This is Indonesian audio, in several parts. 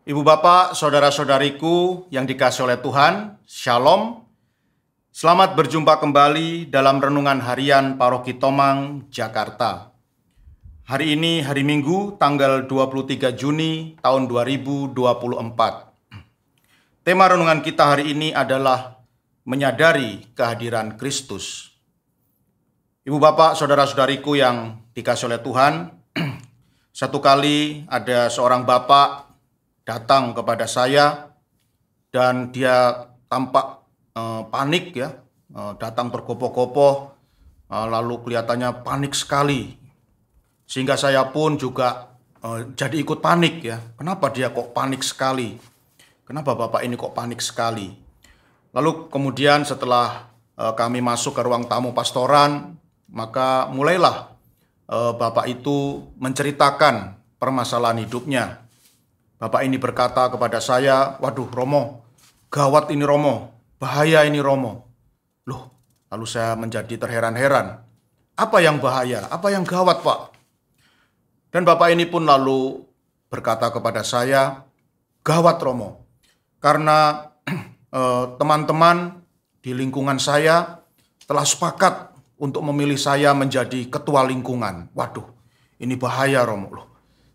Ibu bapak, saudara-saudariku yang dikasihi oleh Tuhan, Shalom. Selamat berjumpa kembali dalam Renungan Harian Paroki Tomang, Jakarta. Hari ini hari Minggu, tanggal 23 Juni tahun 2024. Tema renungan kita hari ini adalah menyadari kehadiran Kristus. Ibu bapak, saudara-saudariku yang dikasihi oleh Tuhan, satu kali ada seorang bapak datang kepada saya dan dia tampak panik ya, datang tergopoh-gopoh, lalu kelihatannya panik sekali. Sehingga saya pun juga jadi ikut panik ya. Kenapa dia kok panik sekali? Kenapa bapak ini kok panik sekali? Lalu kemudian setelah kami masuk ke ruang tamu pastoran, maka mulailah bapak itu menceritakan permasalahan hidupnya. Bapak ini berkata kepada saya, "Waduh Romo, gawat ini Romo, bahaya ini Romo." Loh, lalu saya menjadi terheran-heran. Apa yang bahaya? Apa yang gawat Pak? Dan bapak ini pun lalu berkata kepada saya, "Gawat Romo, karena teman-teman di lingkungan saya telah sepakat untuk memilih saya menjadi ketua lingkungan." Waduh, ini bahaya Romo. Loh,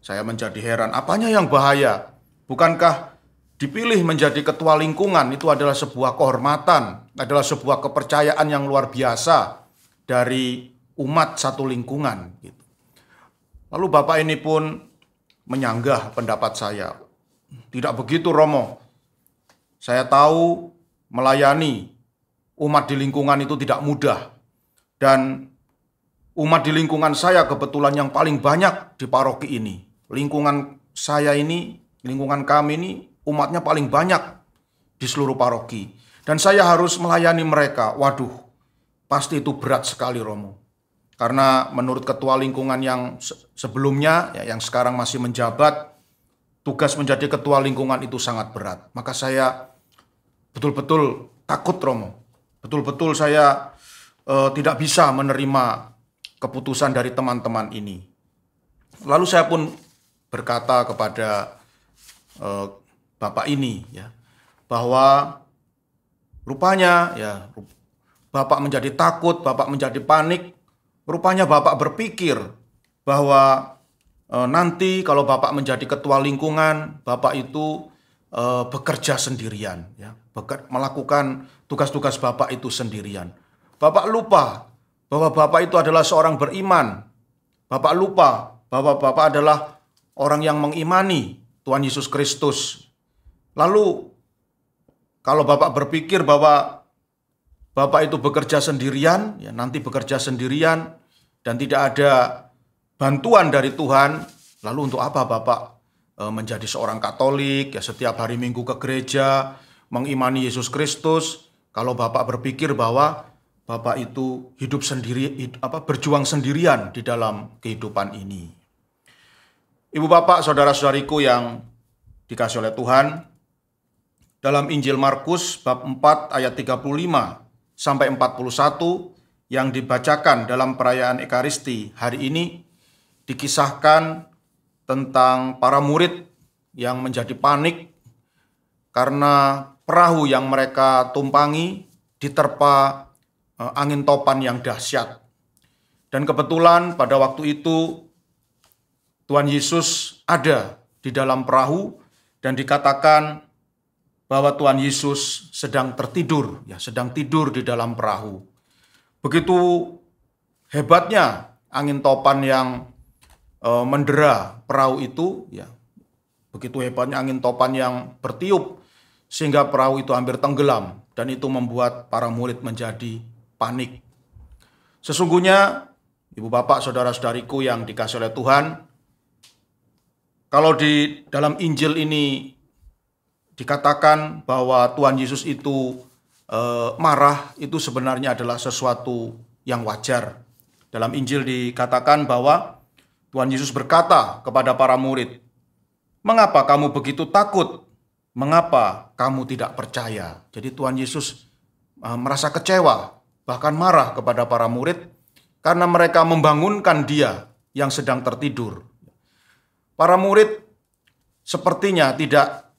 saya menjadi heran, apanya yang bahaya? Bukankah dipilih menjadi ketua lingkungan itu adalah sebuah kehormatan, adalah sebuah kepercayaan yang luar biasa dari umat satu lingkungan. Lalu bapak ini pun menyanggah pendapat saya. Tidak begitu Romo, saya tahu melayani umat di lingkungan itu tidak mudah. Dan umat di lingkungan saya kebetulan yang paling banyak di paroki ini. Lingkungan saya ini, lingkungan kami ini umatnya paling banyak di seluruh paroki. Dan saya harus melayani mereka. Waduh, pasti itu berat sekali Romo. Karena menurut ketua lingkungan yang sebelumnya, ya, yang sekarang masih menjabat, tugas menjadi ketua lingkungan itu sangat berat. Maka saya betul-betul takut Romo. Betul-betul saya tidak bisa menerima keputusan dari teman-teman ini. Lalu saya pun berkata kepada bapak ini ya, bahwa rupanya ya bapak menjadi takut, bapak menjadi panik. Rupanya bapak berpikir bahwa nanti kalau bapak menjadi ketua lingkungan, bapak itu bekerja sendirian ya, melakukan tugas-tugas bapak itu sendirian. Bapak lupa bahwa bapak itu adalah seorang beriman. Bapak lupa bahwa bapak adalah orang yang mengimani Tuhan Yesus Kristus. Lalu kalau bapak berpikir bahwa bapak itu bekerja sendirian, ya nanti bekerja sendirian dan tidak ada bantuan dari Tuhan, lalu untuk apa bapak menjadi seorang Katolik, ya setiap hari Minggu ke gereja, mengimani Yesus Kristus, kalau bapak berpikir bahwa bapak itu hidup sendiri, berjuang sendirian di dalam kehidupan ini. Ibu bapak, saudara-saudariku yang dikasihi oleh Tuhan, dalam Injil Markus bab 4 ayat 35 sampai 41 yang dibacakan dalam perayaan Ekaristi hari ini dikisahkan tentang para murid yang menjadi panik karena perahu yang mereka tumpangi diterpa angin topan yang dahsyat. Dan kebetulan pada waktu itu Tuhan Yesus ada di dalam perahu dan dikatakan bahwa Tuhan Yesus sedang tertidur, ya sedang tidur di dalam perahu. Begitu hebatnya angin topan yang mendera perahu itu, ya begitu hebatnya angin topan yang bertiup sehingga perahu itu hampir tenggelam dan itu membuat para murid menjadi panik. Sesungguhnya, ibu bapak, saudara-saudariku yang dikasihi oleh Tuhan, kalau di dalam Injil ini dikatakan bahwa Tuhan Yesus itu marah, itu sebenarnya adalah sesuatu yang wajar. Dalam Injil dikatakan bahwa Tuhan Yesus berkata kepada para murid, "Mengapa kamu begitu takut? Mengapa kamu tidak percaya?" Jadi Tuhan Yesus merasa kecewa, bahkan marah kepada para murid karena mereka membangunkan dia yang sedang tertidur. Para murid sepertinya tidak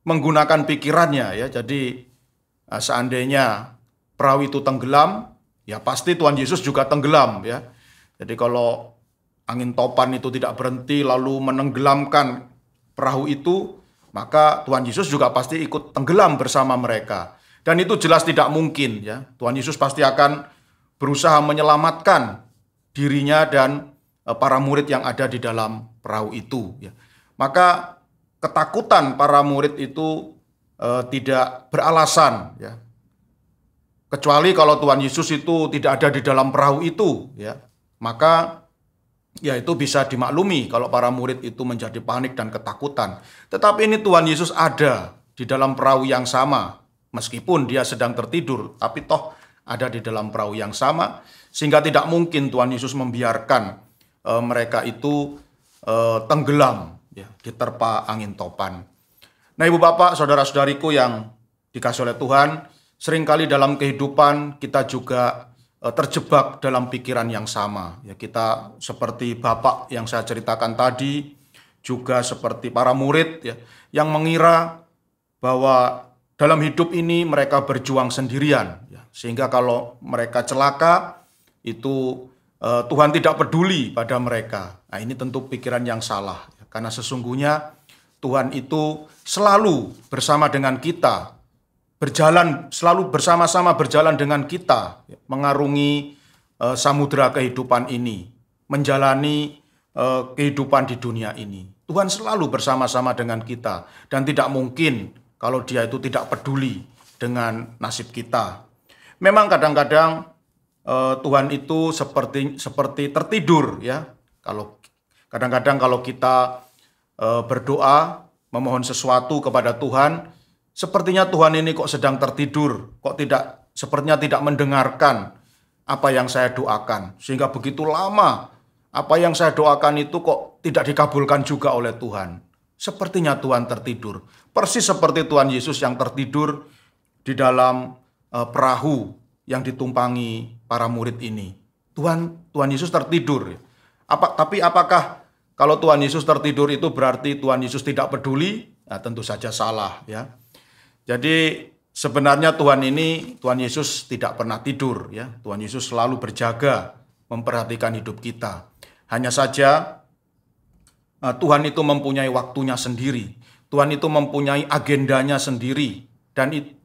menggunakan pikirannya ya. Jadi seandainya perahu itu tenggelam, ya pasti Tuhan Yesus juga tenggelam ya. Jadi kalau angin topan itu tidak berhenti lalu menenggelamkan perahu itu, maka Tuhan Yesus juga pasti ikut tenggelam bersama mereka. Dan itu jelas tidak mungkin ya. Tuhan Yesus pasti akan berusaha menyelamatkan dirinya dan para murid yang ada di dalam perahu itu ya. Maka ketakutan para murid itu tidak beralasan ya. Kecuali kalau Tuhan Yesus itu tidak ada di dalam perahu itu ya. Maka ya itu bisa dimaklumi kalau para murid itu menjadi panik dan ketakutan. Tetapi ini Tuhan Yesus ada di dalam perahu yang sama. Meskipun dia sedang tertidur, tapi toh ada di dalam perahu yang sama, sehingga tidak mungkin Tuhan Yesus membiarkan mereka itu tenggelam ya, diterpa angin topan. Nah, Ibu Bapak, saudara-saudariku yang dikasihi oleh Tuhan, seringkali dalam kehidupan kita juga terjebak dalam pikiran yang sama. Ya, kita seperti Bapak yang saya ceritakan tadi, juga seperti para murid ya, yang mengira bahwa dalam hidup ini mereka berjuang sendirian, ya. Sehingga kalau mereka celaka, itu Tuhan tidak peduli pada mereka. Nah, ini tentu pikiran yang salah, ya. Karena sesungguhnya Tuhan itu selalu bersama dengan kita, selalu bersama-sama berjalan dengan kita, ya, mengarungi samudera kehidupan ini, menjalani kehidupan di dunia ini. Tuhan selalu bersama-sama dengan kita, dan tidak mungkin kalau dia itu tidak peduli dengan nasib kita. Memang kadang-kadang Tuhan itu seperti tertidur ya. Kalau kadang-kadang kalau kita berdoa memohon sesuatu kepada Tuhan, sepertinya Tuhan ini kok sedang tertidur, kok sepertinya tidak mendengarkan apa yang saya doakan. Sehingga begitu lama apa yang saya doakan itu kok tidak dikabulkan juga oleh Tuhan. Sepertinya Tuhan tertidur. Persis seperti Tuhan Yesus yang tertidur di dalam perahu yang ditumpangi para murid ini. Tuhan Yesus tertidur. Tapi apakah kalau Tuhan Yesus tertidur itu berarti Tuhan Yesus tidak peduli? Nah, tentu saja salah ya. Jadi sebenarnya Tuhan Yesus tidak pernah tidur ya. Tuhan Yesus selalu berjaga memperhatikan hidup kita. Hanya saja Tuhan itu mempunyai waktunya sendiri. Tuhan itu mempunyai agendanya sendiri.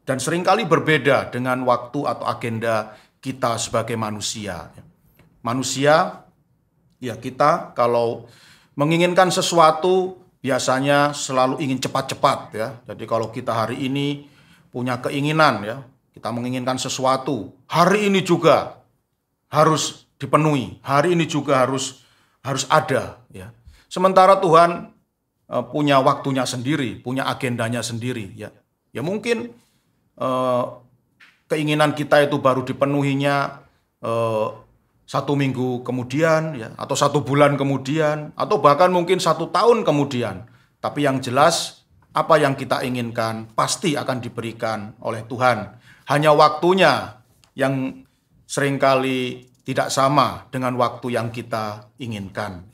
Dan seringkali berbeda dengan waktu atau agenda kita sebagai manusia. Manusia, ya kita kalau menginginkan sesuatu biasanya selalu ingin cepat-cepat ya. Jadi kalau kita hari ini punya keinginan ya, kita menginginkan sesuatu, hari ini juga harus dipenuhi. Hari ini juga harus ada ya. Sementara Tuhan punya waktunya sendiri, punya agendanya sendiri ya. Ya mungkin keinginan kita itu baru dipenuhinya 1 minggu kemudian ya, atau 1 bulan kemudian, atau bahkan mungkin 1 tahun kemudian. Tapi yang jelas apa yang kita inginkan pasti akan diberikan oleh Tuhan. Hanya waktunya yang seringkali tidak sama dengan waktu yang kita inginkan.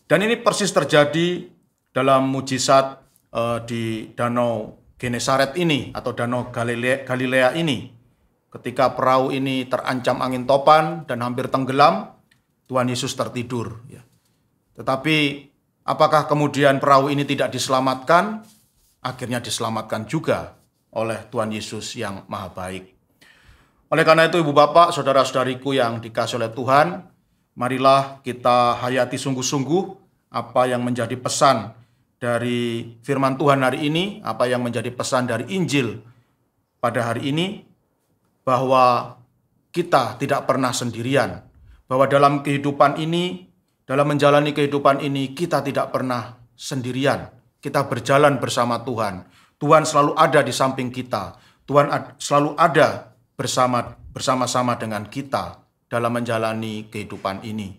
Dan ini persis terjadi dalam mujizat di Danau Genesaret ini atau Danau Galilea ini. Ketika perahu ini terancam angin topan dan hampir tenggelam, Tuhan Yesus tertidur. Tetapi apakah kemudian perahu ini tidak diselamatkan? Akhirnya diselamatkan juga oleh Tuhan Yesus yang maha baik. Oleh karena itu Ibu Bapak, saudara-saudariku yang dikasihi oleh Tuhan, marilah kita hayati sungguh-sungguh apa yang menjadi pesan dari firman Tuhan hari ini, apa yang menjadi pesan dari Injil pada hari ini, bahwa kita tidak pernah sendirian, bahwa dalam kehidupan ini, dalam menjalani kehidupan ini, kita tidak pernah sendirian. Kita berjalan bersama Tuhan. Tuhan selalu ada di samping kita. Tuhan selalu ada bersama-sama dengan kita dalam menjalani kehidupan ini.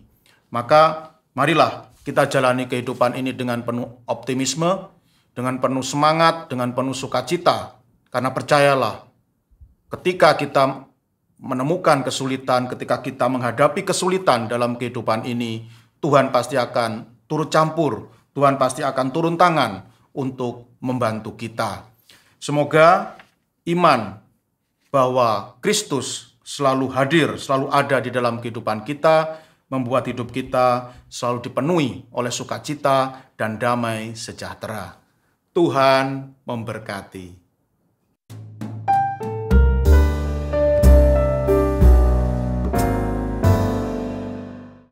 Maka marilah kita jalani kehidupan ini dengan penuh optimisme, dengan penuh semangat, dengan penuh sukacita. Karena percayalah, ketika kita menemukan kesulitan, ketika kita menghadapi kesulitan dalam kehidupan ini, Tuhan pasti akan turut campur, Tuhan pasti akan turun tangan untuk membantu kita. Semoga iman bahwa Kristus selalu hadir, selalu ada di dalam kehidupan kita, membuat hidup kita selalu dipenuhi oleh sukacita dan damai sejahtera. Tuhan memberkati.